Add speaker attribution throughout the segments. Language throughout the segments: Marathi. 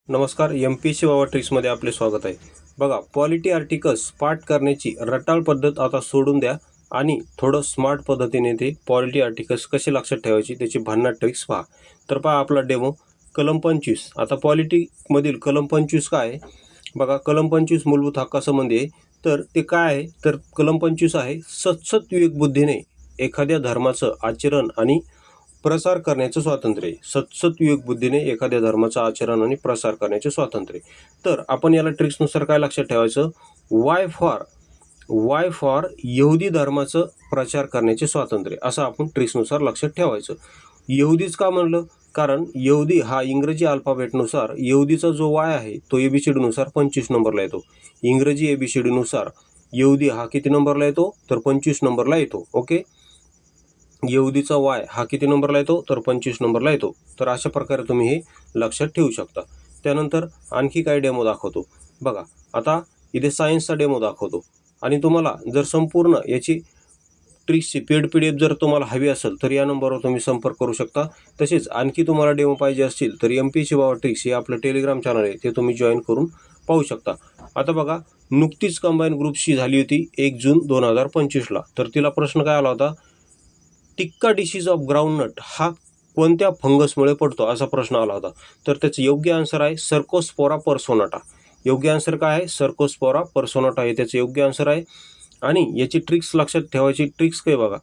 Speaker 1: नमस्कार. MPSC वावा ट्रिक्समध्ये आपले स्वागत आहे. बघा, पॉलिटी आर्टिकल्स पाठ करण्याची रटाळ पद्धत आता सोडून द्या आणि थोडं स्मार्ट पद्धतीने ते पॉलिटी आर्टिकल्स कसे लक्षात ठेवायचे त्याची भन्नाट ट्रिक्स पहा. तर पहा आपला डेमो कलम 25. आता पॉलिटीमधील कलम 25 काय आहे? बघा, कलम 25 मूलभूत हक्कासंबंधी आहे. तर ते काय आहे? तर कलम 25 आहे, सतसत विवेकबुद्धीने एखाद्या धर्माचं आचरण आणि प्रसार करण्याचं स्वातंत्र्य आहे. सतसत विवेकबुद्धीने एखाद्या धर्माचं आचरण आणि प्रसार करण्याचे स्वातंत्र्य. तर आपण याला ट्रिक्सनुसार काय लक्षात ठेवायचं? वाय फॉर यहुदी धर्माचं प्रचार करण्याचे स्वातंत्र्य, असं आपण ट्रिक्सनुसार लक्षात ठेवायचं. यहुदीच का म्हणलं? कारण यहुदी हा इंग्रजी अल्फाबेटनुसार यहुदीचा जो वाय आहे तो ABCDनुसार 25 नंबरला येतो. इंग्रजी ABCDनुसार यहुदी हा किती नंबरला येतो? तर 25 नंबरला येतो. ओके, यहुदीचा वाय हा किती नंबरला येतो? तर 25 नंबरला येतो. तर अशा प्रकारे तुम्ही हे लक्षात ठेवू शकता. त्यानंतर आणखी काय डेमो दाखवतो. बघा, आता इथे सायन्सचा डेमो दाखवतो आणि तुम्हाला जर संपूर्ण याची ट्रिक्सची पेड PDF जर तुम्हाला हवी असेल तर या नंबरवर तुम्ही संपर्क करू शकता. तसेच आणखी तुम्हाला डेमो पाहिजे असतील तर MPSC वावा ट्रिक्स हे आपलं टेलिग्राम चॅनल आहे, ते तुम्ही जॉईन करून पाहू शकता. आता बघा, नुकतीच कंबाईन ग्रुपशी झाली होती 1 जून 2025ला. तर तिला प्रश्न काय आला होता? टिक्का डिसीज ऑफ ग्राउंडनट हा कोणत्या फंगसमुळे पडतो, असा प्रश्न आला होता. तर त्याचं योग्य आन्सर आहे सर्कोस्पोरा पर्सोनाटा. योग्य आन्सर काय आहे? सर्कोस्पोरा पर्सोनाटा हे त्याचं योग्य आन्सर आहे. आणि याची ट्रिक्स लक्षात ठेवायची. ट्रिक्स काय बघा,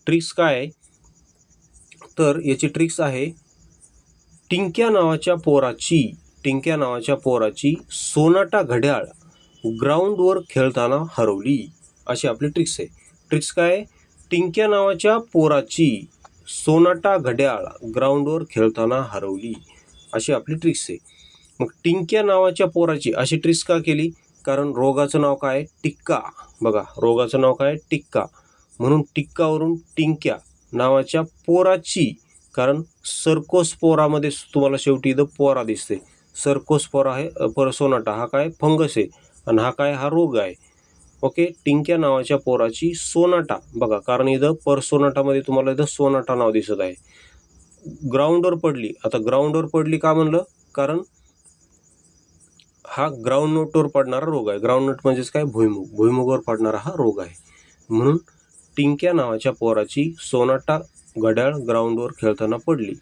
Speaker 1: ट्रिक्स काय आहे? तर याची ट्रिक्स आहे, टिंक्या नावाच्या पोराची सोनाटा घड्याळ ग्राउंडवर खेळताना हरवली, अशी आपली ट्रिक्स आहे. ट्रिक्स काय आहे? टिंक्या नावाच्या पोराची सोनाटा घड्याळ ग्राउंडवर खेळताना हरवली, अशी आपली ट्रिक्स आहे. मग टिंक्या नावाच्या पोराची अशी ट्रिक्स का केली? कारण रोगाचं नाव काय? टिक्का. बघा, रोगाचं नाव काय? टिक्का. म्हणून टिक्कावरून टिंक्या नावाच्या पोराची, कारण सर्कोस्पोरामध्ये तुम्हाला शेवटी इथं पोरा दिसते. सर्कोस्पोरा आहे पर्सोनाटा हा काय? फंगस आहे आणि हा काय? हा रोग आहे. ओके, टिंक्या नावाच्या पोराची सोनाटा, बघा कारण इथं पर्सोनाटामध्ये तुम्हाला इथं सोनाटा नाव दिसत आहे. ग्राउंडवर पडली. आता ग्राउंडवर पडली का म्हणलं? कारण हा ग्राउंडनटवर पडणारा रोग आहे. ग्राउंडनट म्हणजेच काय? भुईमुगावर पडणारा हा रोग आहे. म्हणून टिंक्या नावाच्या पोराची सोनाटा घड्याळ ग्राउंडवर खेळताना पडली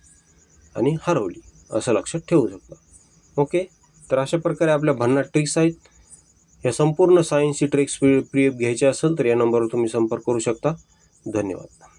Speaker 1: आणि हरवली, असं लक्षात ठेवू शकता. ओके, तर अशा प्रकारे आपल्या भन्नाट ट्रिक्स आहेत. या संपूर्ण सायन्सची ट्रिक्स PDF घ्यायची असेल तर या नंबरवर तुम्ही संपर्क करू शकता. धन्यवाद.